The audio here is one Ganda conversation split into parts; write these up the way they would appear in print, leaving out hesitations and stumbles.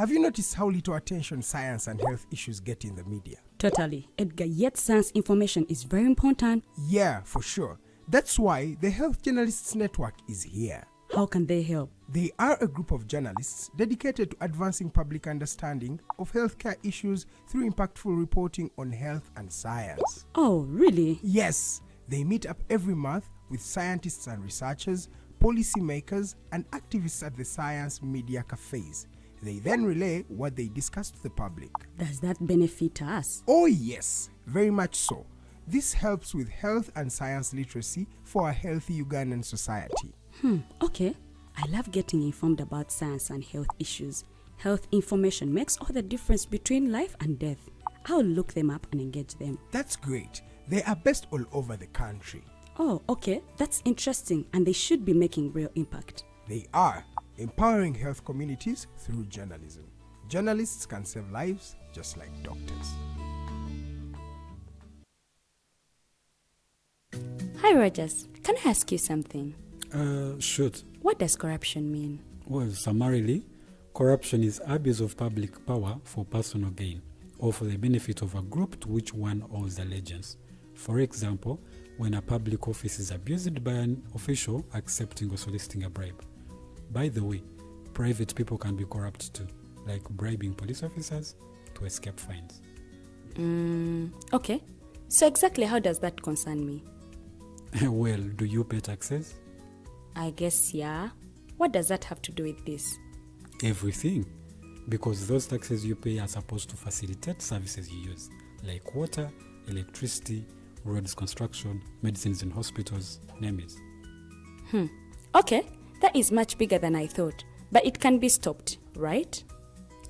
Have you noticed how little attention science and health issues get in the media? Totally, Edgar, yet science information is very important. Yeah, for sure. That's why the Health Journalists Network is here. How can they help? They are a group of journalists dedicated to advancing public understanding of healthcare issues through impactful reporting on health and science. Oh, really? Yes, they meet up every month with scientists and researchers, policymakers, and activists at the science media cafes. They then relay what they discuss to the public. Does that benefit us? Oh yes, very much so. This helps with health and science literacy for a healthy Ugandan society. Okay. I love getting informed about science and health issues. Health information makes all the difference between life and death. I'll look them up and engage them. That's great. They are based all over the country. Oh, okay. That's interesting, and they should be making real impact. They are empowering health communities through journalism. Journalists can save lives just like doctors. Hi, Rogers. Can I ask you something? Shoot. What does corruption mean? Well, summarily, corruption is abuse of public power for personal gain or for the benefit of a group to which one owes allegiance. For example, when a public office is abused by an official accepting or soliciting a bribe. By the way, private people can be corrupt too, like bribing police officers to escape fines. Okay. So exactly how does that concern me? Well, do you pay taxes? I guess, yeah. What does that have to do with this? Everything. Because those taxes you pay are supposed to facilitate services you use, like water, electricity, roads construction, medicines in hospitals, name it. Okay, that is much bigger than I thought. But it can be stopped, right?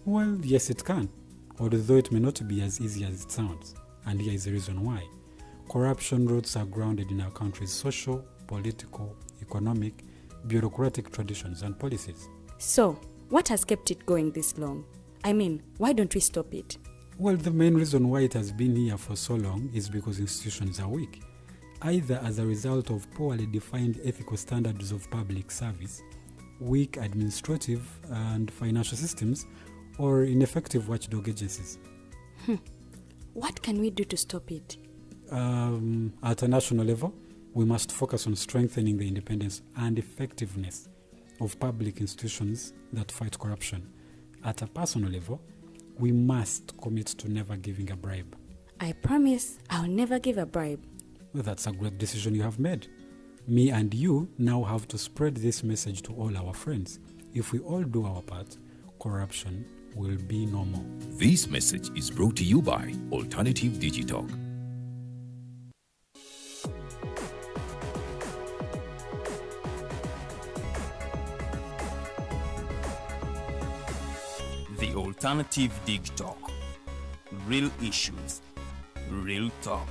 Well, yes it can, although it may not be as easy as it sounds. And here is the reason why. Corruption roots are grounded in our country's social, political, economic, bureaucratic traditions and policies. So, what has kept it going this long? I mean, why don't we stop it? Well, the main reason why it has been here for so long is because institutions are weak, either as a result of poorly defined ethical standards of public service, weak administrative and financial systems, or ineffective watchdog agencies. What can we do to stop it? At a national level, we must focus on strengthening the independence and effectiveness of public institutions that fight corruption. At a personal level, we must commit to never giving a bribe. I promise I'll never give a bribe. Well, that's a great decision you have made. Me and you now have to spread this message to all our friends. If we all do our part, corruption will be no more. This message is brought to you by Alternative Digital. The Alternative Digital. Real issues, real talk.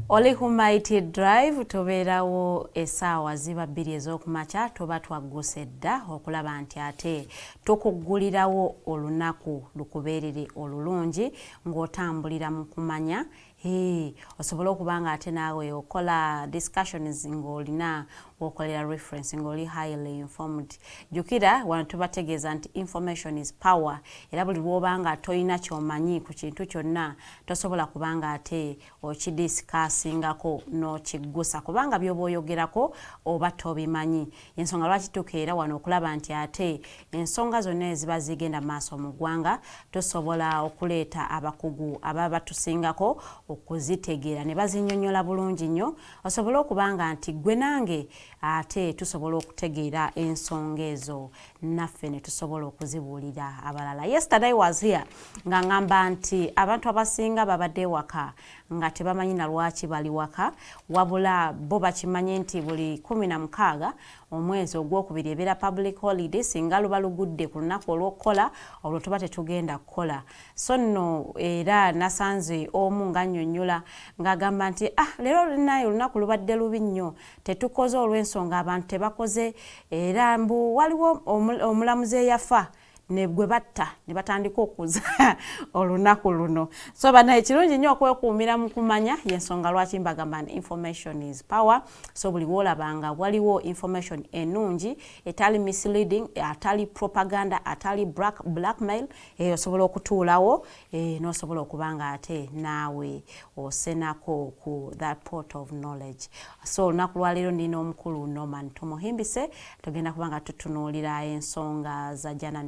Oli Humaiti Drive tubeerawo essaawa ziba 2 ez'okumakya tuba twagguse dda okulaba nti ate tukuggulirawo olunaku lukubeerere olulungi ng'otambulira mu kumanya osobola okuba nga ate naawe okola discussions ng'olina okolera reference ng'oli highly informed. Jukira wano tubategeeza nti information is power, era buli lw'oba nga toyina ky'omanyi ku kintu kyonna tosobola kuba nga ate okidiscussingako n'okiggusa kubanga by'oba oyogerako oba tobimanyi. Ensonga lwaki tukeera wano okulaba nti ate ensonga zonna eziba zigenda maaso mu ggwanga tosobola okuleeta abakugu ababa batusingako okuzitegeera ne bazinnyonnyola bulungi nnyo osobola okuba nga nti gwe nange ate tusobola okutegeera ensonga ezo naffe ne tusobola okuzibuulira abalala. Yesterday was here nga ngamba nti abantu abasinga babadde waka nga tebamanyi na lwaki bali waka wabula bo bakimanyi nti buli 16 omwezi ogwokubiri ebeera public holiday singa luba lugudde ku lunaku olw'okukola olwo tuba tetugenda kukola. So nno era nasanze omu ng'annyonnyola ng'agamba nti leero lunayo olunaku lubadde lubi nnyo tetukoze olw'ensonga abantu tebakoze era mbu waliwo omulamuzi eyaffa ne gwe batta ne batandika okuza olunaku luno. So bana ekirungi nnyo okwekuumira mu kumanya y'ensonga lwaki mbagamba nti information is power. So buli woolabanga waliwo information ennungi etali misleading, atali propaganda, atali blackmail, osobola okutuulawo n'osobola okubanga ate naawe osenako ku that pot of knowledge. So olunaku lwaleero nina omukulu Norman Tumuhimbise, tugenda kubanga tutunuulira ensonga za jana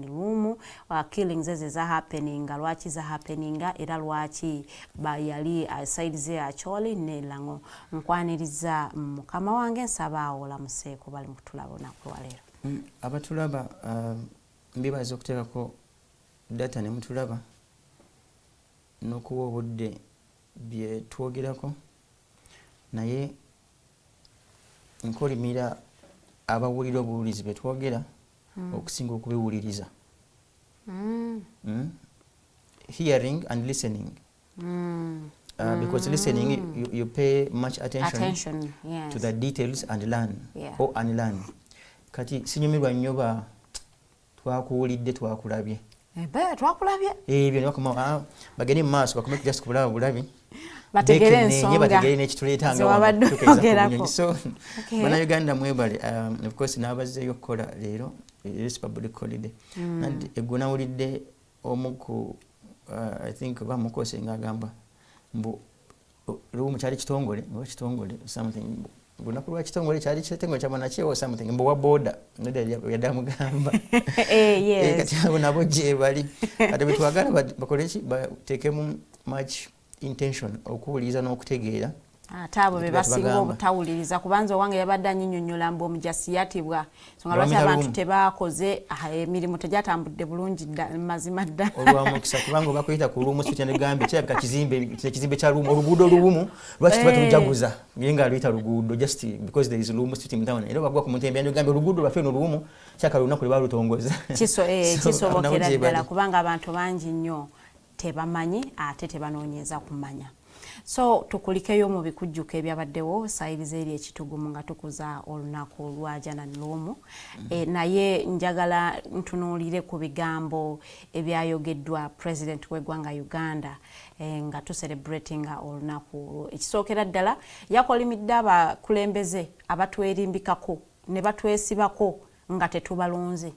killings eze za happening, lwaki za happening era lwaki yali Asiinze Acholi ne Lango. Nkwaniriza mukama wange nsaba awolamuseeko bali mukutulaba olunaku lwaleero. Abatulaba mbibaza okuteekako data ne mutulaba n'okuwa obudde bye twogerako, naye nkolimira abawulira obuwulizi bye twogera okusinga okubiwuliriza. Hearing and listening. Because listening, you pay much attention yes. to the details and learn or unlearn. Kati sinyumirwa nnyo twakuwulidde twakulabye. Twakulabye? Ebyo bakoma bageni mu maaso bakomye just kulaba bulabi. Bategere ensonga. Bategere n'ekituleetanga wabadde. So Bannayuganda mwebale, of course n'abazzeeyo okukola leero. It's public holiday. And egunawulidde omuku I think bamukose ngagamba mbu lumu kyali kitongole something lunaku lwa kitongole kyali kitongole kyamana kyewo something mbu wa boda yadamugamba kati abo nabo gye bali ate betwagala bakoleki bateekemu much intention okuwuliriza n'okutegeera abo be basinga obutawuliriza kubanza owange yabadde annyonnyola mbu omujasi yatibwa nsonga lwaki abantu tebaakoze emirimu tegyatambudde bulungi mazima dda olwamukisa kubanga bakuyita ku lumu sitya negambe kirabika kizimbe kya lumu oluguudo oluwumu lwaki tuba tulujaguza naye nga luyita luguudo just because there is lumu street in town era bagwa ku mutembe negambe oluguudo lwaffe no luwumu kyaka lunaku lwe balutongoza kisobokera ddala kubanga abantu bangi nnyo tebamanyi ate tebanoonyeza kumanya. So tukulikeyo mu bikujjuko ebyabaddewo sayiriza eri ekitugumu nga tukuza olunaku lwa jana n'omu. Naye njagala ntunuulire ku bigambo ebyayogeddwa President w'eggwanga Uganda nga tucelebratinga olunaku. Ekisookera ddala yakolimidde abakulembeze abatwerimbikako ne batwesibako nga tetubalonze.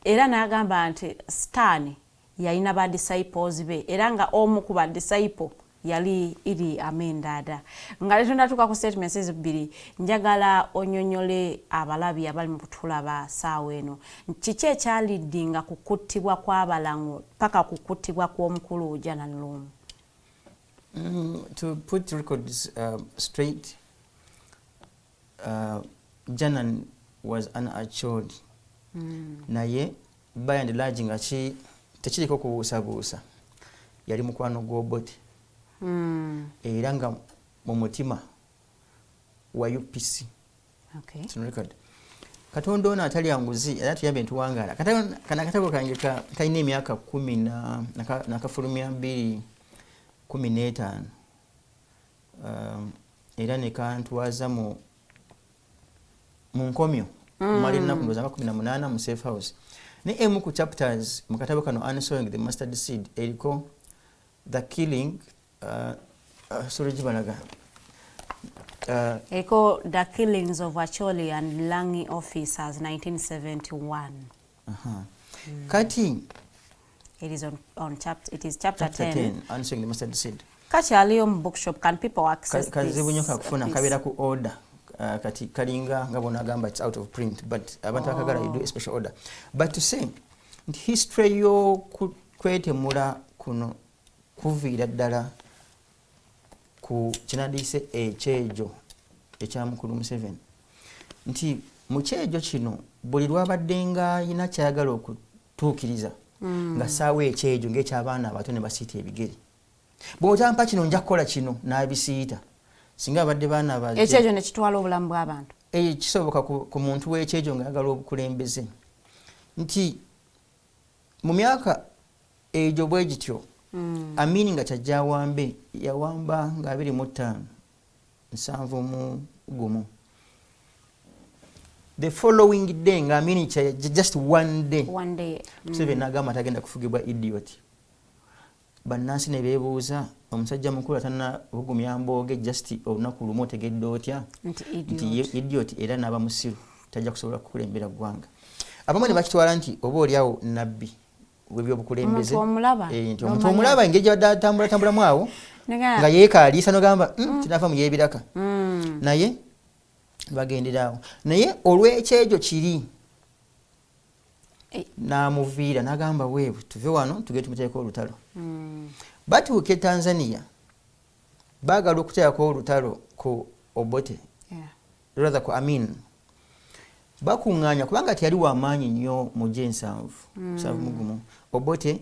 Era n'agamba nti Sitaani yalina ba disciples be era nga omu ku ba disciple yali Idi Amin dada. Nga leero ku statements ezibbiri njagala onyonyole abalabi abali mu kutulaba saawa eno. Kiki ekyaliddinga kukuttibwa kw'abalango paka kukuttibwa kw'omukulu jana n'omu? To put records straight, Janan was an Acholi. Naye by and large nga tekiriko kubuusabuusa. Yali mukwano gw'Obote. Era nga mu mutima wa UPC. Katonda ono atali anguzi era tuyambe ntuwangaala. Kana katabo kange kalina emyaka 10 nakafulumya 2015. Era ne kantwaza mu nkomyo kumala ennaku ndowooza nga 18 mu safe house. Ne emu ku chapters mu katabo kano Unsowing the Mustard Seed eriko the killing sorry jibalaga Echo the killings of Acholi and Langi officers 1971. Kati it is on chapter, it is chapter 10 Answering the Mustard Seed. Kati aliyo bookshop, can people access this? Kazibu nnyo kafuna kabera ku order. Kati kalinga ngabona agamba it's out of print, but abantu akagala you do a special order. But to say history yo kwetemula kuno kuviira ddala ku kinadise ekyejo ekyamukulu Museveni nti mu kyejo kino buli lwabadde nga yina kyagala okutuukiriza nga saawa ekyejo ng'ekyabaana abato ne basiita ebigere bw'otampa kino nja kukola kino n'abisiita singa abadde baana abazze ekyejo ne kitwala obulamu bw'abantu ekisoboka ku muntu w'ekyejo ng'ayagala obukulembeze nti mu myaka egyo bwe gityo Amin nga kyajja awambe yawamba nga 25 7 the following day nga Amin just one day Museveni n'agamba tagenda kufugibwa idiot. Bannansi ne beebuuza omusajja mukulu atanna bugumya mbooge just olunaku lumu otegedde otya nti idiot era n'aba musiru tajja kusobola kukulembera ggwanga. Abamu ne bakitwala nti oba oliawo nabbi w'ebyobukulembeze nti omuntu omulaba engeri gy'atambula awo nga yeekaliisa n'ogamba kinava mu yeebiraka naye bagenderaawo naye olw'ekyejo kiri n'amuviira n'agamba weewe tuve wano tugende tumuteeko olutalo. Batuuka e Tanzania baagala okuteekako olutalo ku Obote rather ku Amin bakuŋŋaanya kubanga teyali w'amaanyi nnyo mu G7 mugumu. Obote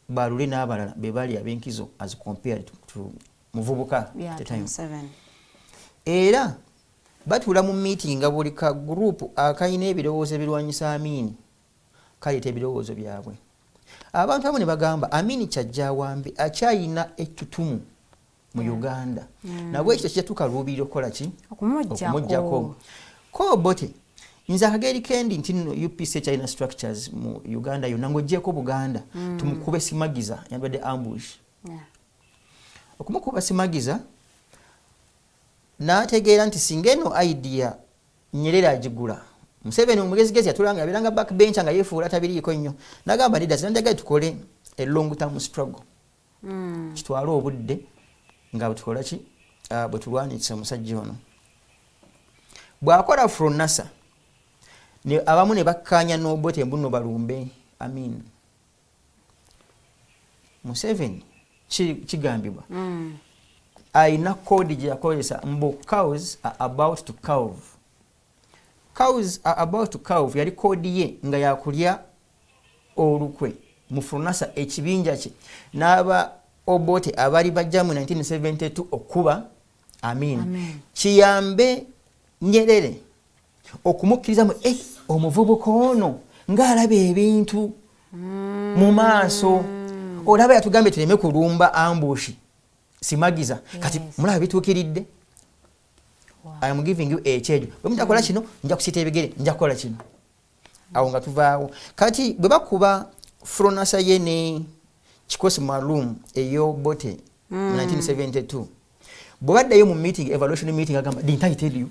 balule n'abalala be bali ab'enkizo as compared to muvubuka era batuula mu meeting nga buli ka group akayina ebirowoozo ebirwanyisa Amin kaleeta ebirowoozo byabwe. Abantu abo ne bagamba Amin kyajja awambe akyayina ettutumu mu Uganda nabwe ekyo kijja tukaluubirira okukola ki okumuggyako ko Obote nze akageri kendi nti nno UPC China structures mu Uganda yonna ng'oggyeko Buganda tumukube simagiza yandibadde ambush okumukuba simagiza n'ategeera nti singa eno idea Nyerere agigula Museveni omugezigezi yatulanga abiranga backbench nga yeefuula tabiriiko nnyo n'agamba leaders njagala tukole a long term struggle kitwala obudde nga butukola ki bwe tulwanyisa omusajja ono bw'akola from NASA ne abamu ne bakkaanya n'Obote mbuno balumbe Amin. Museveni kigambibwa ayina kodi gye yakozesa mbu cows are about to calve. Cows are about to calve yali kodi ye nga yakulya olukwe mu Fronasa ekibinja kye n'aba Obote abali bajja mu 1972 okuba Amin. Kiyambe Nyerere okumukkiriza mu omuvubuka ono ng'alaba ebintu mu maaso olaba yatugambye tuleme kulumba ambushi simagiza kati mulaba bituukiridde. I am giving you ekyejo bwe mutakola kino nja kusiita ebigere nja kukola kino awo nga tuvaawo kati bwe bakuba Fronasa ye ne kikosi maalum ey'Obote 1972 bwe baddayo mu meeting evaluation meeting agamba didn't I tell you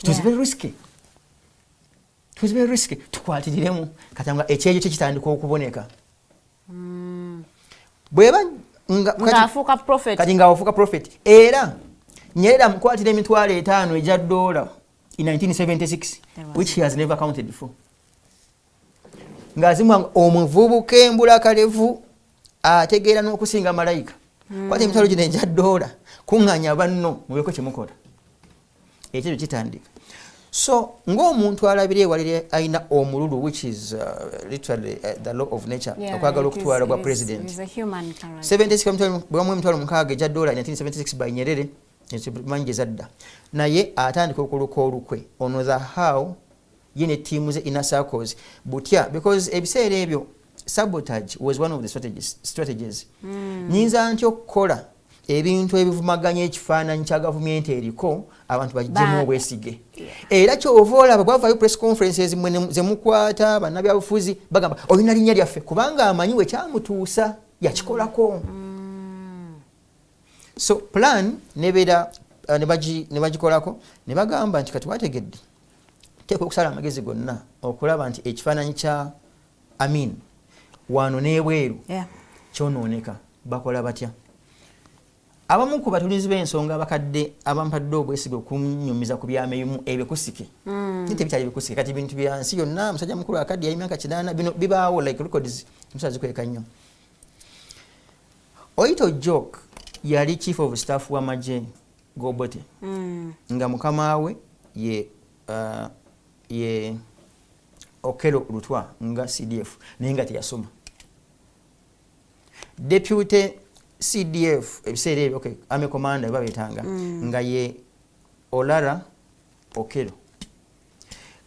it was very risky. It was very risky. Tukwatiriremu katanga ekyejo kye kitandika okuboneka. Bweba nga afuuka prophet. Kati nga afuuka prophet. Era Nyerere amukwatira emitwalo 5 egya $, in 1976 which he has never counted for. Ngazimwa omuvubuka embulakalevu ategeera n'okusinga malayika. Kwata emitwalo gino egya $, kuŋŋaanya banno mubeko kye mukola. Ekyejo kitandika. So ng'omuntu alabire walire aina omululu which is literally the law of nature okwagala okutwala bwa president. Is a human character. 76 bwamwe emitwalo mukaaga egya $, 1976 by Nyerere ekimanje zadda naye atandika okuluka olukwe ono the how ye ne teams inner circles butya because ebiseera ebyo sabotage was one of the strategies. Nyinza ntyo okukola ebintu ebivumaganya ekifaananyi kya gavumenti eriko abantu baggyemu obwesige era kyova olaba bwavaayo press conferences ze mukwata bannabyabufuzi bagamba olina linnya lyaffe kubanga amanyiwe kyamutuusa yakikolako. So plan nebeera ne bagikolako ne bagamba nti kati wategedde teekwa okusala amagezi gonna okulaba nti ekifaananyi kya Amin wano n'ebweru kyonooneka. Bakola batya? Abamu ku batulizi b'ensonga abakadde abampadde obwesige okunyumiza ku byameyimu ebikusike nti bitali bikusike kati bintu byansi yonna musajja mukulu akadde yali myaka 8 bino bibaawo like records musazi kweka nnyo. Oito joke yali chief of staff wa maje Obote nga mukama we ye Okelo Lutwa nga CDF naye nga teyasoma. Deputy CDF ebiseera ebyo okay ame commander babetanga nga ye Olara Okelo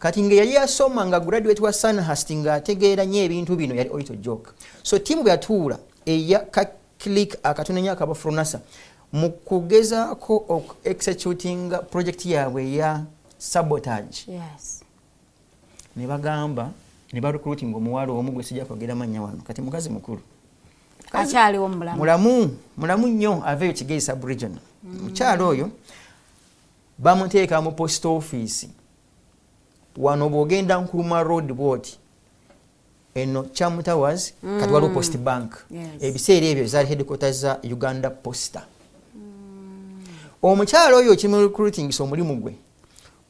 kati nga yali asoma nga graduate wa Sunhurst nga ategeera nnyo ebintu bino yali oyito joke. So timu bwe yatuula eya click akatunenya akabafurunasa mu kugezaako executing project yaabwe ya sabotage. Yes. Ne bagamba ne barecruiting omuwala omu gwe sijja kwogera mannya wano kati mukazi mukulu akyaliwo mulamu nnyo aveeyo Kigeyi sub-region. Mukyalo oyo bamuteeka mu post office wano bw'ogenda Nkurumah road bwoti eno Chamu Towers kati waliwo Post Bank. Ebiseera ebyo zaali headquarters za Uganda Posta. Omukyalo oyo kimu recruiting so omulimu gwe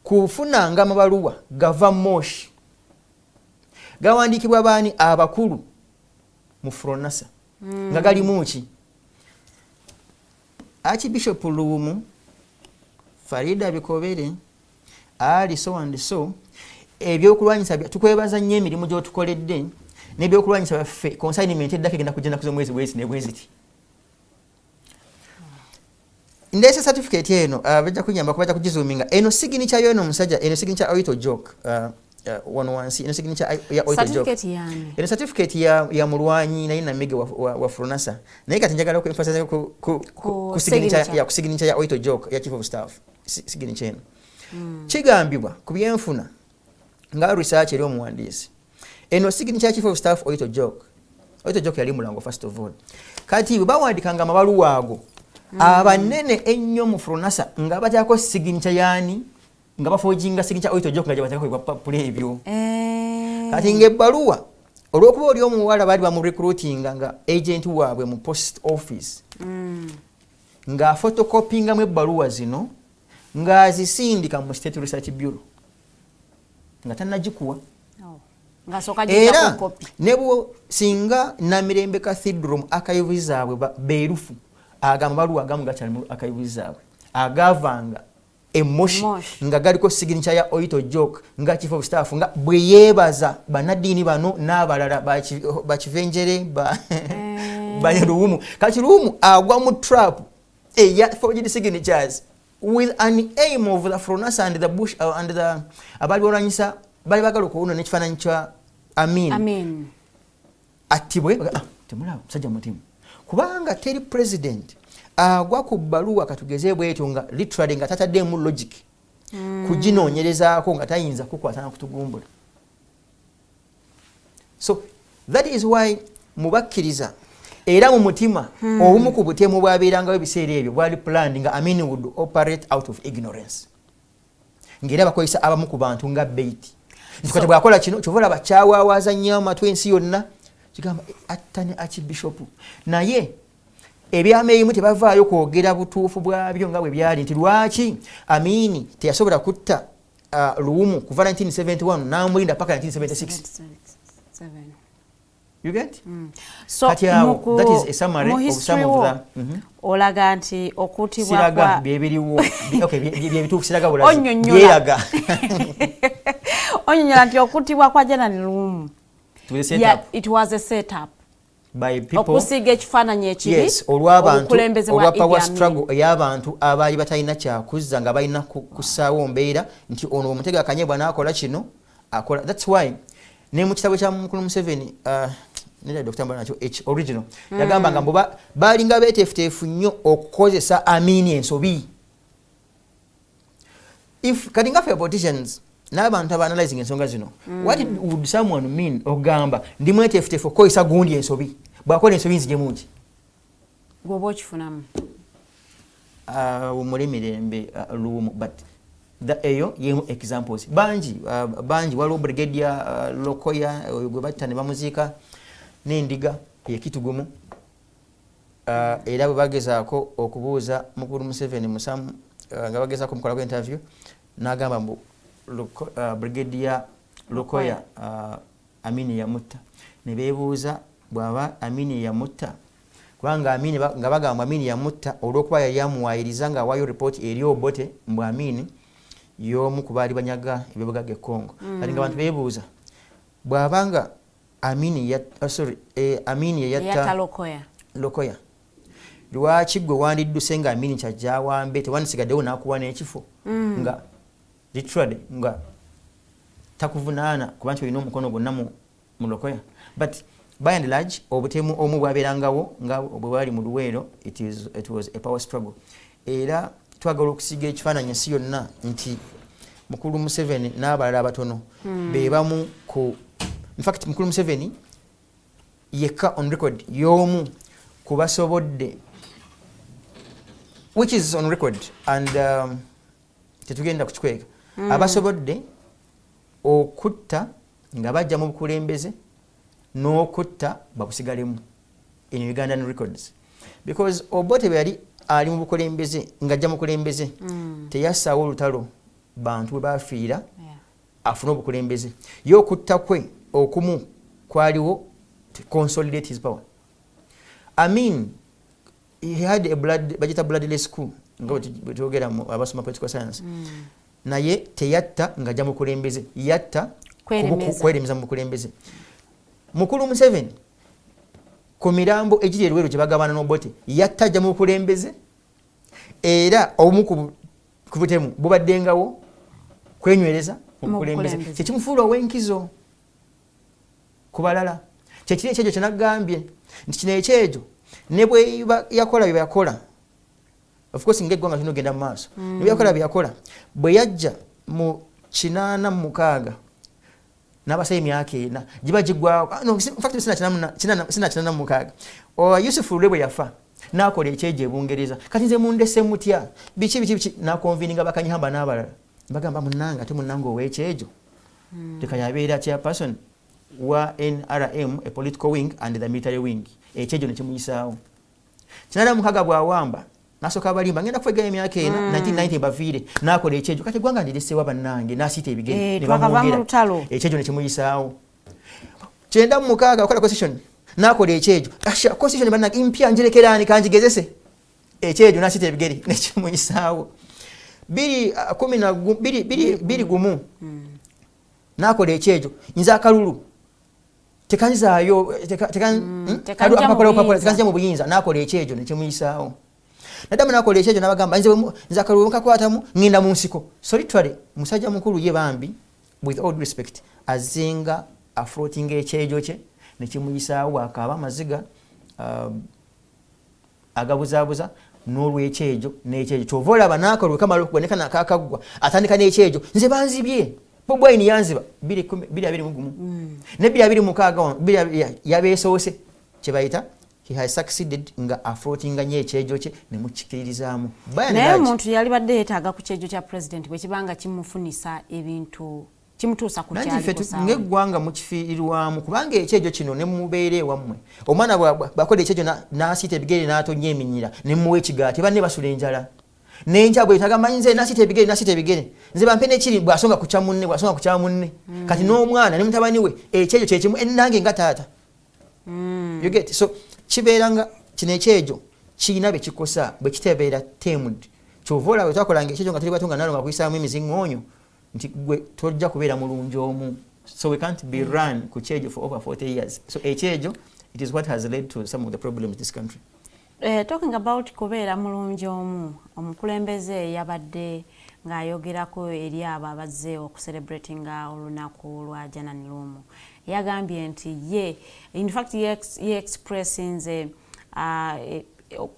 kufunanga amabaluwa gava Moshi gawandiikibwa baani abakulu mu Fronasa nga galimu ki Archbishop Luumu, Farida Bikobere, Ali so and so ebyokulwanyisa tukwebaza nnyo emirimu gy'otukoledde n'ebyokulwanyisa baffe consignment eddaka egenda kujja nakuzo mwezi bwezi ne bweziti. Ndese certificate eno bajja kunyamba kubaja kugizoominga eno signature yono omusajja eno signature oyito joke one wansi eno signature ya oyito joke certificate yani eno certificate ya mulwanyi naye na mege wa Fronasa naye kati njagala ku emphasize ku signature ya oyito joke ya chief of staff signature eno kigambibwa ku byenfuna nga research eri omuwandiisi eno signature ya chief of staff oyito joke yali mulango first of all kati bawandikanga amabaluwa ago abanene ennyo mu Fronasa nga batyako signature yani nga bafojinga signature oyito joke nga gyebateekako ebipapula ebyo kati ng'ebbaluwa olw'okuba oli omuwala baali bamurecruitinga nga agent waabwe mu post office nga photocopingamu ebbaluwa zino ng'azisindika mu State Research Bureau nga tannagikuwa era ne bwo singa Namirembe Cathedral akayivu zaabwe beerufu agamba baluwa agamu gakyalimu akayivu zaabwe agavanga emoshi nga galiko signature ya oyito joke nga chief of staff nga bwe yeebaza banaddiini bano n'abalala bakivenjere banyaluumu kati luumu agwa mu trap eya forged signatures with an aim of the Fronasa and the bush and the abali olwanyisa bali bagala okuwuna n'ekifaananyi kya Amin attibwe temulaba musajja mutimu kubanga teri president agwa ku bbaluwa katugeze bwetyo nga literally nga tataddemu logic kuginoonyerezaako nga tayinza kukwatana kutugumbula. So that is why mubakkiriza era mu mutima obumu ku butemu bwabeerangawo ebiseera ebyo bwali planned nga Amin would operate out of ignorance ng'era bakozesa abamu ku bantu nga bait nti bwakola kino kyovola bakyawaawaza nnyo amatwe ensi yonna kigamba attane Archbishop naye ebyama ebimu tebavaayo kwogera butuufu bwabyo nga bwe byali nti lwaki Amin teyasobola kutta Luumu kuva 1971 n'amulinda paka 1976. You get? So that is a summary of some of the olaga nti okutibwa kwa byebiriwo okay byebituufu siraga bulazi byeraga onyonyola nti okutibwa kwa General Luumu it was a setup by people okusiga ekifaananyi ekibi yes olw'abantu olwa power struggle ey'abantu abaali batalina kyakuzza nga balina kusaawo mbeera nti ono omutego akanyebwa n'akola kino akola. That's why ne mu kitabo kya mukulu Museveni nera Dr. Mbanacho original yagamba nga mbo balinga beteefuteefu nnyo okukozesa Amin ensobi. If kati nga ffe politicians n'abantu aba-analyzing ensonga zino what would someone mean ogamba ndi mweteefuteefu okukozesa gundi ensobi bw'akola ensobi nzije mungi gwoba okifunamu Mulemirembe Luumu but eyo yemu examples bangi waliwo Brigadier Lokoya gwe batta ne bamuziika n'endiga eyekitugumu era bwe bagezaako okubuuza mukulu Museveni musamu nga bagezaako mukolako interview n'agamba mbu Brigadier Lokoya Amin yamutta ne beebuuza bw'aba Amin yamutta kubanga Amin nga bagamba Amin yamutta olw'okuba yali amuwaayiriza ng'awaayo report eri Obote mbu Amin y'omu ku baali banyaga ebyobugagga e Congo kati nga abantu beebuuza bw'abanga Amin yatta Lokoya lwaki gwe wandidduse nga Amin kyajja awambe tewandisigaddewo n'akuwa n'ekifo nga literally nga takuvunaana kuba nti olina omukono gwonna mu lokoya, but by and large obutemu omu bwabeerangawo nga bwe bwali mu Luweero. It was a power struggle. Era twagala okusiga ekifaananyi ensi yonna nti Mukulu Museveni n'abalala abatono be bamu ku, in fact Mukulu Museveni yekka on record y'omu ku basobodde, which is on record and tetugenda kukikweka, abasobodde okutta nga bajja mu bukulembeze n'okutta babusigalemu in Ugandan records, because Obote bwe yali ali mu bukulembeze ng'ajja mu bukulembeze teyassaawo olutalo bantu bwe baafiira afune obukulembeze. Ye okutta kwe okumu kwaliwo to consolidate his power. I mean, he had a bloodless coup nga bwe twogera abasoma political science. Naye teyatta ng'ajja mu bukulembeze, yatta kweremeza mu bukulembeze. Mukulu Museveni ku mirambo egiri Luweero gye bagabana n'Obote yatta ajja mu bukulembeze, era obumu ku butemu bubaddengawo kwenywereza mu bukulembeze. Kyekimufuula ow'enkizo ku balala. Kyekiri ekyejo kye nagambye nti kino ekyejo ne bwe yakola bye yakola, of course ng'eggwanga tunogenda mu maaso, ne bwe yakola bye yakola, bwe yajja mu 86 n'abasaba emyaka 4 giba giggwako. No, in fact sina 86 Yusufu Lwe bwe yafa n'akola ekyejo e Bungereza. Kati nze mundese mutya biki n'akonvininga bakanyihamba n'abalala, bagamba munnanga ate munnanga ow'ekyejo tekayabeera chairperson wa NRM, a political wing and the military wing. Ekyejo ne kimuyisaawo. 86 bw'awamba n'asooka abalimba ngenda kufegayo emyaka 1990 baviire n'akola ekyejo. Kati eggwanga ndireseewa bannange n'asiita ebigere ne bamwongera. Ekyejo ne kimuyisaawo. 96 akola constitution n'akola ekyejo. Constitution bannange mpya ngirekeraani kanjigezese. Ekyejo n'asiita ebigere ne kimuyisaawo. 2011 n'akola ekyejo. Nze akalulu tekanzaayo tekanzia mu buyinza n'akola ekyejo ne kimuyisaawo. Nadamu n'akola ekyejo n'abagamba nze akalulu nkakwatamu ngenda mu nsiko. Solitwale musajja mukulu ye bambi, with all respect, azinga afloatinga ekyejo kye ne kimuyisaawo, akaaba amaziga agabuzaabuza n'olw'ekyejo n'ekyejo. Kyova olaba n'akalulu kamala okuboneka n'akaakaggwa atandika n'ekyejo nze banzibye. Bobi Wine yanziba 2021 ne 2026 yabeesoose kye bayita he has succeeded nga afloatinga nnyo ekyejo kye ne mukikiririzaamu. Naye omuntu yali badde yeetaaga ku kyejo kya president bwe kibanga kimufunisa ebintu kimutuusa ku kyali kusaawa. Ng'eggwanga mukifiirwamu kubanga ekyejo kino ne mubeera ewammwe. Omwana bwakola ekyejo n'asiita ebigere n'atonya eminyira ne muwa ekigaati banne basula enjala. Nenja bwe tagamanyi nze n'asiita ebigere nze bampe n'ekiri bw'asonga ku kya munne. Kati n'omwana ne mutabani we ekyejo kye kimu nange nga taata. You get so kibeeranga kino ekyejo kiina bye kikosa bwe kitebeera temed. Kyova olaba bwe twakolanga ekyejo nga tuli bato nga nalo nga kuyisaamu emiziŋŋoonyo nti gwe tojja kubeera mulungi omu. So we can't be run ku kyejo for over 40 years. So ekyejo, it is what has led to some of the problems in this country. Talking about kubeera mulungi omu, omukulembeze yabadde ng'ayogerako eri abo abazze okucelebratinga olunaku lwa Janani Lumu. Yagambye nti ye, in fact ye expressinze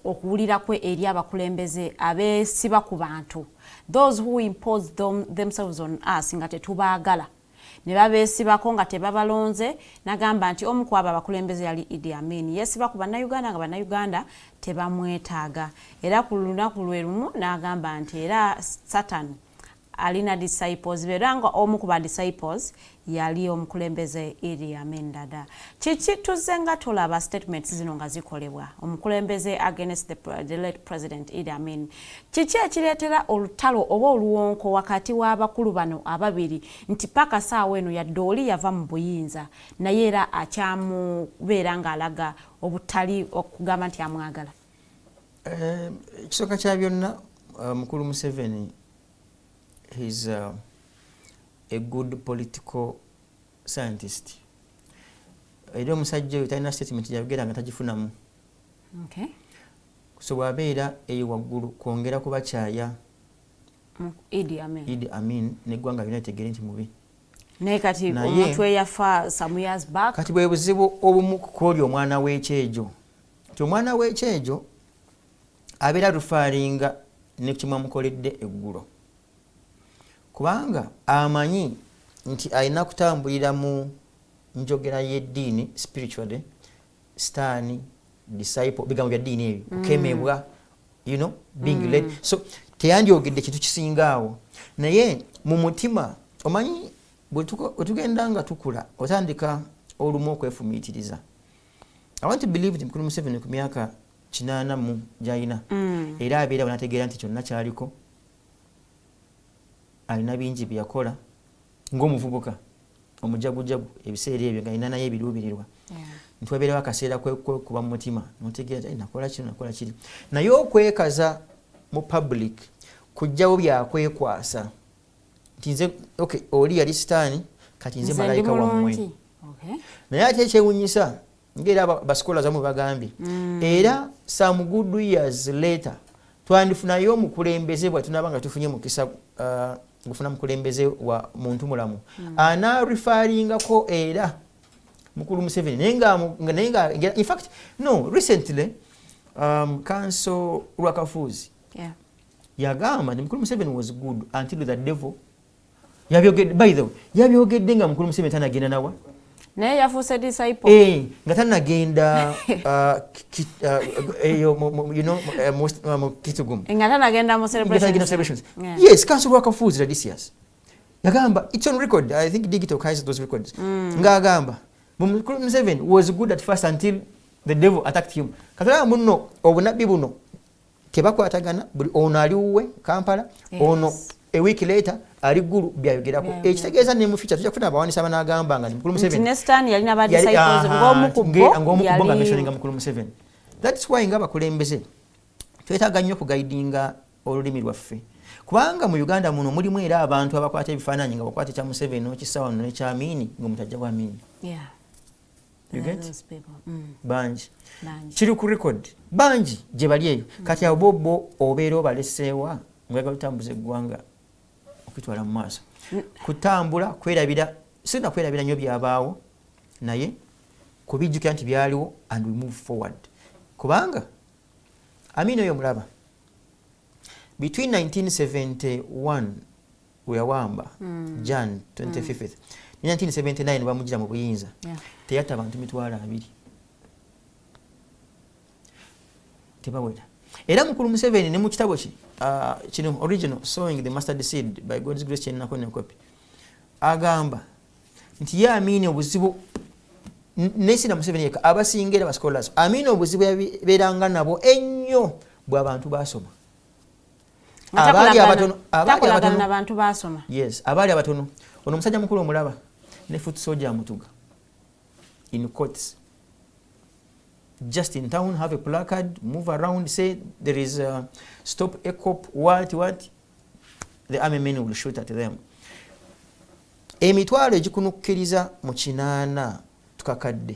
okuwulira kwe eri abakulembeze abeesiba ku bantu, those who impose themselves on us nga tetubaagala ne babeesibako nga tebabalonze. Nagamba nti omu ku abo abakulembeze yali Idi Amin, yeesiba ku bannayuganda nga bannayuganda tebamwetaaga. Era ku lunaku lwe lumu n'agamba nti era Satan alina disciples, beranga omu ku ba disciples yali omukulembeze Idi Amin dada. Kiki tuzze nga tulaba statements zino nga zikolebwa omukulembeze against the late president Idi Amin. Kiki ekireetera olutalo oba oluwonko wakati w'abakulu bano ababiri nti paka saawa eno yadde oli yava mu buyinza naye era akyamubeera ng'alaga obutali okugamba nti amwagala? Ekisooka kya byonna Mukulu Museveni, he's a good political scientist. Era omusajja oyo talina statement yayogera nga tagifunamu. Okay. So bw'abeera eyo waggulu kwongera kubakyaya Idi Amin n'eggwanga byonna litegere nti mubi. naye kati omuntu eyafa some years back kati bwe buzibu obumu kukooli omwana w'ekyejo nti omwana w'ekyejo abeera rufaaringa ne kimwe amukoledde eggulo kubanga amanyi nti alina kutambulira mu njogera y'eddiini spiritually sitaani disciple bigambo bya ddiini ebyo kukemebwa being led so teyandyogedde kintu kisingaawo naye mu mutima omanyi bwe tugenda nga tukula otandika olumu okwefumiitiriza I want to believe nti mukulu Museveni ku myaka 80 mu gy'alina era abeera bw'anategeera nti kyonna kyaliko alina bingi bye yakola ng'omuvubuka omujagujagu ebiseera ebyo ng'alina naye ebiruubirirwa nti wabeerawo akaseera kwekuba mu mutima notegeera nti nakola kiri naye okwekaza mu public kujjawo byakwekwasa nti nze oli yali sitaani kati nze malayika wammwe naye ate ekyewunyisa ng'era basikola zamu bagambye era some good years later twandifunayo omukulembeze bwe tunaba nga tufunye mukisa gufuna mukulembeze wa muntu mulamu anarifaaringako era mukulu Museveni naye nga in fact no recently council Lwakafuzi yagamba nti mukulu Museveni was good until the devil yabyogedde by the way yabyogedde nga mukulu Museveni tanagenda nawa naye yafuuse disciple nga tanagenda Kitugum nga tanagenda mu celebrations yes council Lwakafuzi this years yagamba it's on record I think digital has those records ngagamba mukulu Museveni was good at first until the devil attacked him katala munno obunabbi buno tebakwatagana buli ono ali uwe Kampala ono a week later ali gulu byayogerako ekitegeeza ne mu future tujja kufuna abawanisa banagamba nga mukulu Museveni Nestan yalina ba disciples ng'omukubbo nga missioning mukulu Museveni that's why nga bakulembeze twetaaga nnyo kugaidinga olulimi lwaffe kubanga mu Uganda muno mulimu era abantu abakwata ebifaananyi nga bakwata ekya Museveni n'ekisawa n'ekya Amini ng'omutajja wa Amini you get banji kiri ku record banji gye bali eyo kati abo bo obeera obaleseewa ngwega lutambuza eggwanga okutwala mu maaso kutambula kwerabira sina kwerabira nnyo byabaawo naye kubijjukira nti byaliwo and we move forward kubanga Amini oyo mulaba between 1971 weyawamba Jan 25th 1979 bamugira mu buyinza teyatta abantu 200 tebawera era mukulu Museveni ne mu kitabo kino original Sowing the Mustard Seed by God's Grace kyenako ne copy agamba nti ye Amini obuzibu nesina Museveni yeka abasinga era bascholars Amini obuzibu yabeeranga nabo ennyo bw'abantu basoma abali abatono yes abali abatono ono musajja mukulu omulaba ne foot soldier amutuga in courts just in town have a placard move around say there is stop a cop what the army men will shoot at them emitwalo egikunukkiriza mu 8 tukakadde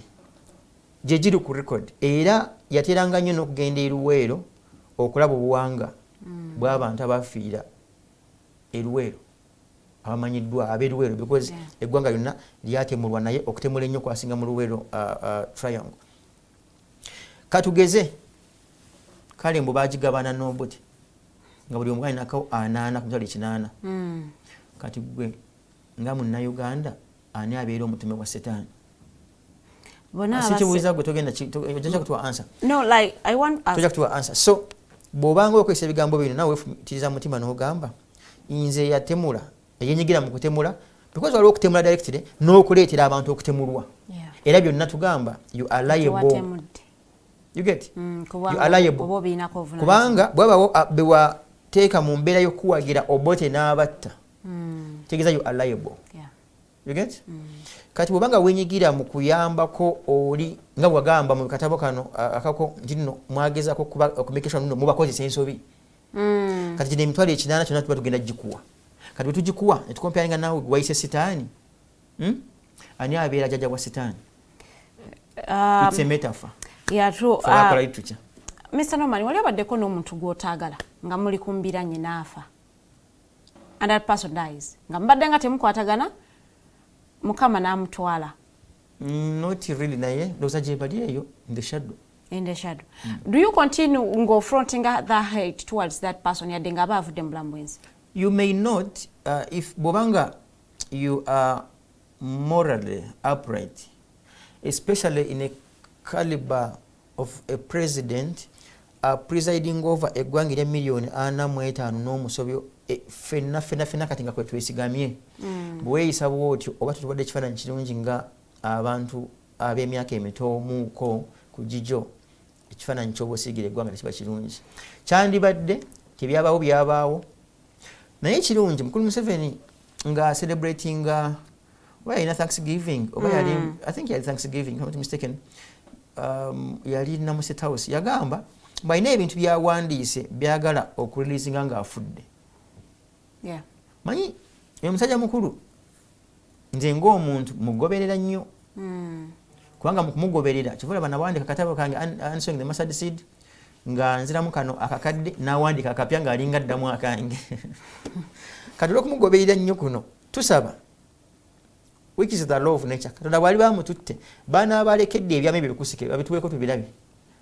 gye giri ku record era yateranga nnyo n'okugenda eruweero okulaba obuwanga bw'abantu abafiira eruweero abamanyiddwa ab'eruweero because eggwanga lyonna lyatemulwa naye okutemula ennyo kwasinga mu luweero triangle katugeze kale mbu baagigabana n'obuti nga buli omu alinako 8 ku mitwalo 8 kati gwe nga munnayuganda ani abeera omutume wa setaani sikibuuza gwe togenda ojja kutuwa answer tojja kutuwa answer so bw'obanga okozesa ebigambo bino nawe weefumitiza mutima n'ogamba nze yatemula eyenyigira mu kutemula because waliwo okutemula directly n'okuleetera abantu okutemulwa era byonna tugamba you are liable you get you are liable kubanga bwabawo bewateeka mu mbeera y'okuwagira obote n'abatta tegeeza you are liable you get kati bw'obanga wenyigira mu kuyambako oli nga bwagamba mu katabo kano akako nti nno mwagezaako okumekesha nno mubakozesa ensobi kati kino emitwalo 8 kyonna tuba tugenda gikuwa kati bwe tugikuwa ne tukomparinga naawe wayise sitaani ani abeera jjajja wa sitaani it's a metaphor akola literature Mr. Norman wali obaddeko n'omuntu gw'otaagala nga muli kumbira nnyina afa and that person dies nga mbadde nga temukwatagana mukama n'amutwala. Not really naye ndowooza gye bali eyo in the shadow. In the shadow. Do you continue fronting that hate towards that person yadde nga baavudde mu bulamu bwensi? You may not if bobanga you are morally upright, especially in a caliber of a president presiding over eggwanga erya million 45 n'omusobyo fenna kati nga kwe twesigamye. Bweeyisa bw'otyo oba tutubadde ekifaananyi kirungi nga abantu ab'emyaka emitoomuuko ku gijo, ekifaananyi ky'oba osiigira eggwanga tekiba kirungi. Kyandibadde byabaawo naye kirungi mukulu Museveni nga celebrating oba yalina Thanksgiving oba yali I think yali Thanksgiving if I'm not mistaken, yali namu State House yagamba balina ebintu byawandiise byagala okureleasinga ng'afudde. Manyi omusajja mukulu nze ng'omuntu mugoberera nnyo kubanga mukumugoberera kivula banawandika katabo kange Answering the Mustard Seed nga nziramu kano akakadde n'awandika akapya ng'alinga ddamu akange. Kati olw'okumugoberera nnyo kuno tusaba, which is the law of nature, Katonda bwali bamututte baana abalekedde ebyama ebyo bikusike babituweeko tubirabe.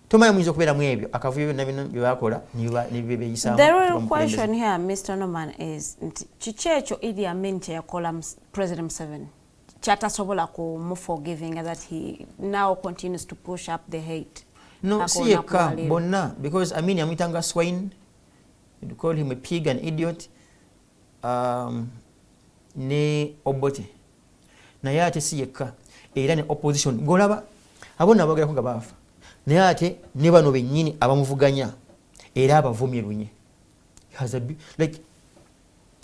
Tomanyi muyinza okubeeramu ebyo akavuyo byonna bino bye baakola ne beeyisaamu. The real question here, Mr. Norman, is kiki ekyo Idi Amin kye yakola President Museveni kyatasobola kumuforgiving that he now continues to push up the hate? No, si yekka bonna, because Amin yamuyitanga swine, you'd call him a pig, an idiot, ne Obadde. Naye ate si yekka era ne opposition golaba abonna abagerako nga baafa. Naye ate ne bano bennyini abamuvuganya era abavumye lunye. Has a like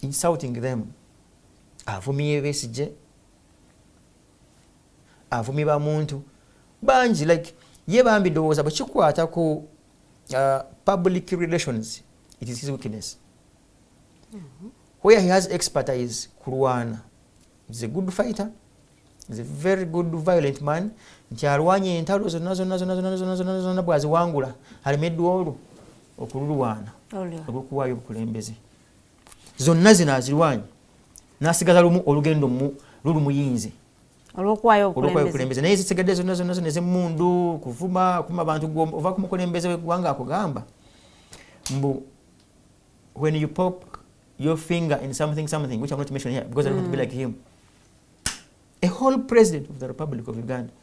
insulting them. Avumye Besigye, avumye bamuntu bangi like ye bambi ndowooza bakikwata ku public relations. It is his weakness. Where he has expertise kulwana. He's a good fighter. He's a very good violent man. Nti alwanye entalo zonna bwaziwangula alemeddwa olwo okululwana olw'okuwaayo obukulembeze. Zonna zino azirwanye n'asigaza lumu olugendo lulumuyinze olw'okuwaayo obukulembeze. Naye zisigadde zonna ez'emmundu kuvuma abantu ova ku mukulembeze w'eggwanga akugamba mbu when you poke your finger in something which I'm not mentioning here because I don't want to be like him, a whole president of the Republic of Uganda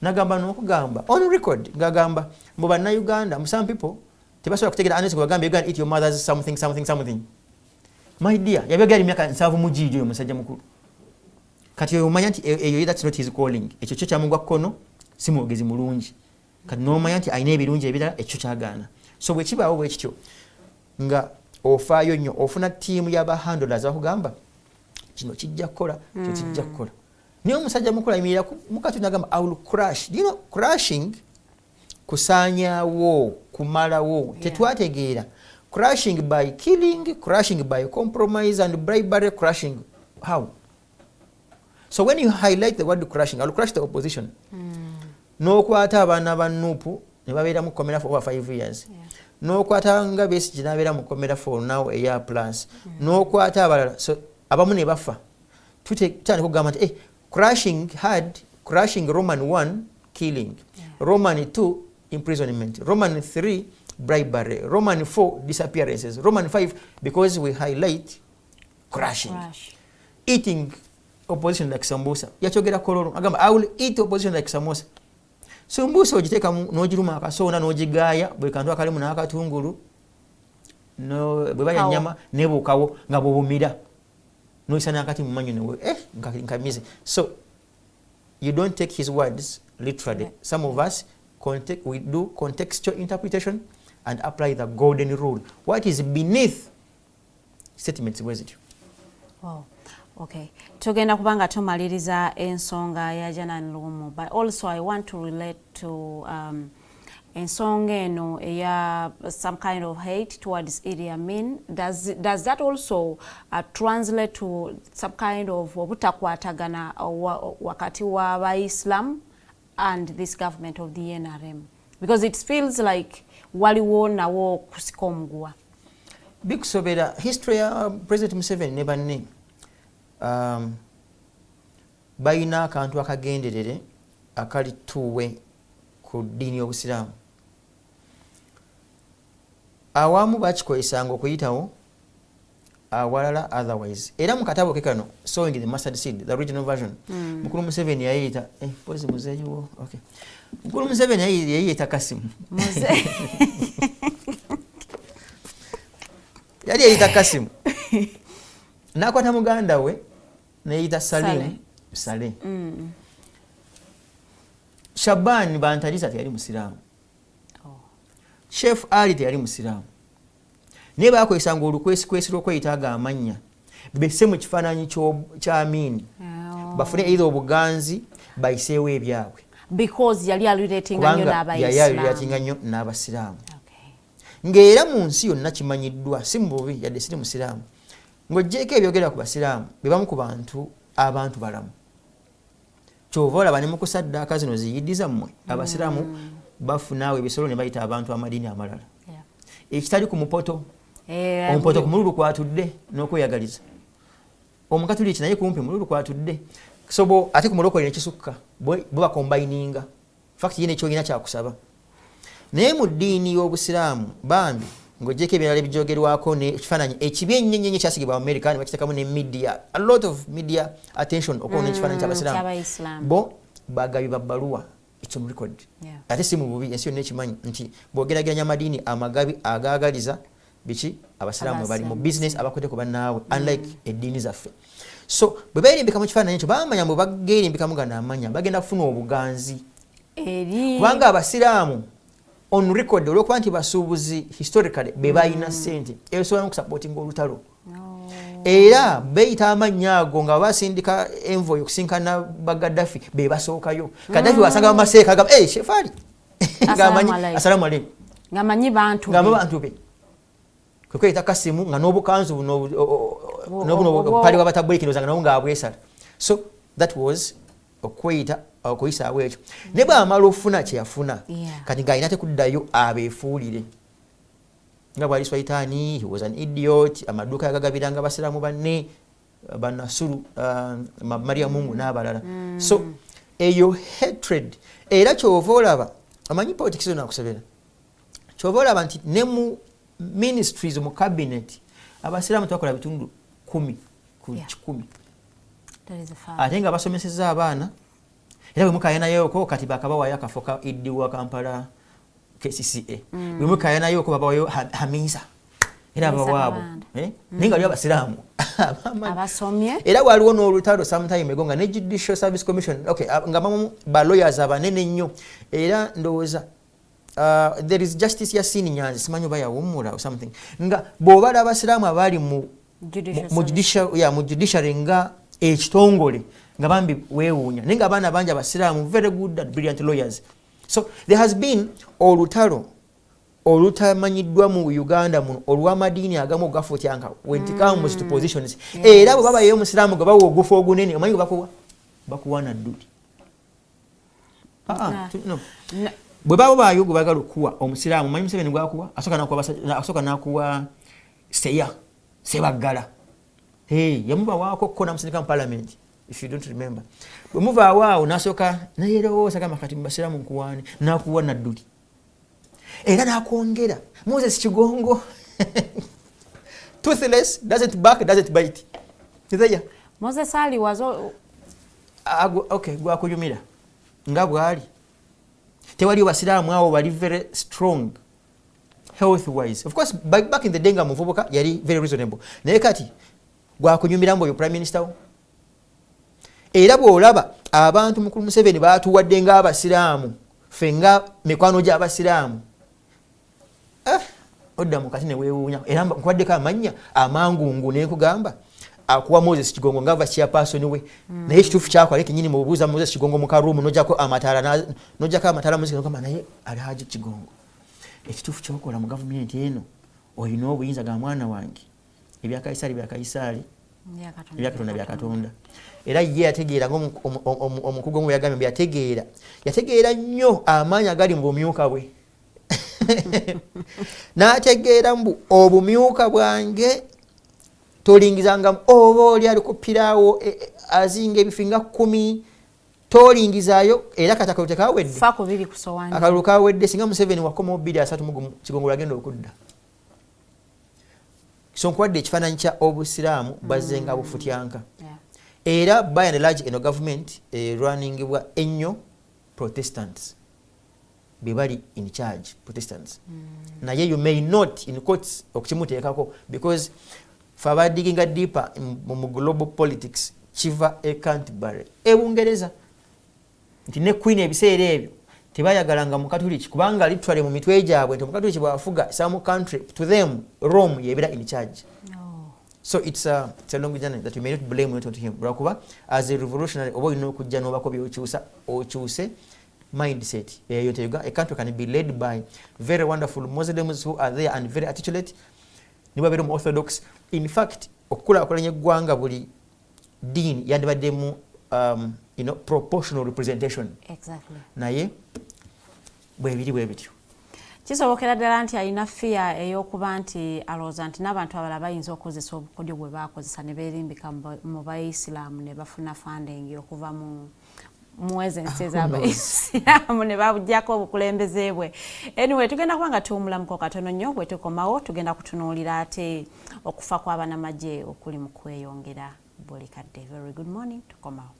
nagamba n'okugamba on record ngagamba mbu bannayuganda some people tebasobola kutegeera unless bagamba Uganda eat your mother's something. My dear, yabyogera emyaka 7 mu giijo oyo musajja mukulu. Kati omanya nti eyo that's not his calling. Ekyo kyo kyamugwa kkono si mwogezi mulungi. Kati n'omanya nti alina ebirungi ebirala ekyo kyagaana. So bwe kibaawo bwe kityo nga ofaayo nnyo ofuna ttiimu y'abahandlers bakugamba kino kijja kukola kyo kijja kukola. Naye omusajja mukulu ayimirira mukati n'agamba I will crash. You know, crashing kusaanyaawo kumalawo tetwategeera. Crashing by killing, crashing by compromise and bribery, crashing. How? So when you highlight the word crashing, I will crush the opposition. N'okwata abaana ba Nuupu ne babeera mu kkomera for over 5 years. N'okwata nga Besigye n'abeera mu kkomera for now a year plus. N'okwata abalala. So abamu ne bafa. Tutandika okugamba nti crashing Roman 1, killing. Roman 2, imprisonment. Roman 3, bribery. Roman 4, disappearances. Roman 5, because we highlight crashing. Eating opposition like sambusa. Yachogera kololo. Agamba, I will eat opposition like samosa. Sambusa ojiteka n'ogiruma akasoona n'ogigaaya bwe kantu akalimu n'akatungulu bwe balya nnyama nebuukawo nga bw'obumira n'oyisa n'akati mu mannyo newe nkamize. So you don't take his words literally. Some of us we do contextual interpretation and apply the golden rule. What is beneath statements bwe zityo. Wow. Okay. Tugenda kubanga tumaliriza ensonga ya Jana Lumu, but also I want to relate to ensonga eno ya some kind of hate towards Idi Amin. Does that also translate to some kind of obutakwatagana wakati wa Abaislam and this government of the NRM? Because it feels like waliwo nawo kusika omuguwa. Bikusobera history ya President Museveni ne banne balina akantu akagenderere akali tuwe ku ddiini y'obusiraamu. Awamu bakikozesanga okuyitawo awalala otherwise. Era mu katabo ke kano Sowing the Mustard Seed, the original version, Mukulu Museveni yayita pozi muzeeyiwo. Okay. Mukulu Museveni yayita Kasimu. Yali yayita Kasimu. Nakwata muganda we nayita Salim. Saleh. Shaban Bantaliza teyali musiraamu. Chef Ali teyali musiraamu. Ne bakozesanga olukwesikwesi lw'okweyita amannya besse mu kifaananyi kya Amin. Bafune either obuganzi bayiseewo ebyabwe. Because yali alulatinga nnyo n'abayisiraamu. Yali alulatinga nnyo n'abasiraamu. Ng'era mu nsi yonna kimanyiddwa si mu bubi yadde siri musiraamu. Ng'oggyeko ebyogera ku basiraamu be bamu ku abantu balamu. Kyova olaba ne mu kusaddaaka zino ziyiddi zammwe abasiraamu bafunaawo ebisolo ne bayita abantu amadiini amalala. Ekitali ku mupoto. Omupoto ku mululu kwatudde n'okweyagaliza. Omukatuliki naye kumpi mululu kwatudde. So ate ku mulokole ne kisukka bo bakombayininga. Fact yene kyolina kyakusaba. Naye mu ddiini y'obusiraamu bambi ng'oggyeko ebirala ebijogerwako n'ekifaananyi ekibi ennyo kyasigibwa mu America ne bakiteekamu ne media, a lot of media attention okuwona ekifaananyi ky'abasiraamu. Bo bagabi babbaluwa it's on record. Ate si mu bubi ensi yonna ekimanyi nti bw'ogerageranya amadiini amagabi agaagaliza biki abasiraamu bali mu business abakote ku bannaabwe unlike eddiini zaffe. So bwe beerimbika mu kifaananyi ekyo bamanya bwe bageerimbikamu gano amanya bagenda kufuna obuganzi kubanga abasiraamu on record olwokuba nti basuubuzi historically be balina ssente ebisobola n'okusapootinga olutalo. Era beeyita amannya ago nga basindika envoy okusinkana Bagaddafi be basookayo. Gaddafi wasanga bamaseeka agamba shefaali ng'amanyi assalaamu alaykum ng'amanyi bantu be kweyita Kasimu nga n'obukanzu n'obupale bw'abatabulekinoza nga nabo ng'abwesala. So that was okweyita okuyisaawo ekyo. Ne bw'amala ofuna kye yafuna kati ng'alina tekuddayo abeefuulire nga bwali Swaitani, he was an idiot, amaduuka yagagabiranga abasiraamu banne Banasuru, Maria Mungu n'abalala. So eyo hatred era kyova olaba amanyi politics zonna akusebera kyova olaba nti ne mu ministries mu cabinet abasiraamu twakola bitundu 10 ku 10 ate nga basomeseza abaana era bwe mukayanayo kati bakabawayo akafo ka Idi wa Kampala KCCA bwe mukayanayo babawayo Hamisa era bawaabo ninga lyo abasiraamu abasomye era waliwo n'olutalo sometime egonga ne Judicial Service Commission nga bamu ba lawyers abanene nnyo era ndowooza there is justice ya Sini Nyanzi simanyi oba yawummula or something nga bw'obala abasiraamu abali mu judiciary nga ekitongole nga bambi weewuunya naye nga abaana bangi abasiraamu very good and brilliant lawyers. So there has been olutalo olutamanyiddwa mu Uganda muno olw'amadiini agamu ogafutyanka when it comes to positions era bwe babayo omusiraamu gwe bawa ogufu ogunene omanyi bakuwa nadduli bwe baba bayo gwe bagala okuwa omusiraamu omanyi Museveni gwakuwa asooka n'akuwa Sebaggala yamubawaako ko namusindika mu parliament if you don't remember bwe muvaawo awo n'asooka nayerowooza gamba kati mu basiraamu nkuwaani n'akuwa nadduli era nakwongera Moses Kigongo toothless doesn't bark doesn't bite tizaya Moses Ali wazo okay gwakuyumira nga bwali tewali basiraamu awo bali very strong health wise. Of course back in the day nga muvubuka yali very reasonable naye kati gwakunyumira mbo yo prime minister era bw'olaba abantu mukulu Museveni baatuwadde nga abasiraamu fenga mikwano gy'abasiraamu odda mukati ne weewuunya era nkwaddeko amanya amangungu ne nkugamba akuwa Moses Kigongo nga chairperson we naye ekituufu kyakola kenyini mu bubuuza Moses Kigongo mu karuumu nojjako amatala Moses Kigongo naye Alhaji Kigongo ekituufu kyokola mu gavumenti eno olina obuyinza ga mwana wange ebya Kaisari ebya Katonda bya Katonda. Era ye yategeera omukugu omu yagambye yategeera nnyo amaanyi agali mu bumyuka bwe n'ategeera mbu obumyuka bwange tolingizanga oba oli aliko piraawo azinga ebifinga 10 tolingizaayo era kati akalulu tekawedde fako biri kusowaani akalulu kawedde singa Museveni wakomawo 230 kigongolo agenda okudda so nkwadde ekifaananyi kya obusiraamu bazzenga bufutyanka era by and large eno government runningibwa ennyo Protestants bebali in charge Protestants naye you may not in quotes okukimuteekako because faba digging deeper mu global politics chiva Canterbury Bungereza nti ne queen ebiseera ebyo tebayagalanga mu Catholic kubanga literally mu mitwe gyabwe nti mu Catholic bwafuga some country to them Rome yebera in charge. So it's a long journey that you may not blame it on him. Lwakuba as a revolutionary oba olina okujja n'obako okyuse mindset eyo teyuga a country can be led by very wonderful Muslims who are there and very articulate niba bero mu orthodox. In fact okukulakulanya eggwanga buli dini yandibaddemu proportional representation. Exactly. Naye bwe bityo kisobokera ddala nti alina fear ey'okuba nti alowooza nti n'abantu abalala bayinza okukozesa obukodyo bwe baakozesa ne beerimbika mu bayisiraamu ne bafuna funding okuva mu ezensi ez'abayisiraamu ne babuggyako obukulembeze bwe. Anyway tugenda kuba nga tuwumulamuko katono nnyo bwe tukomawo tugenda kutunuulira ate okufa kw'abannamagye okuli mu kweyongera buli kadde. Very good morning tukomawo.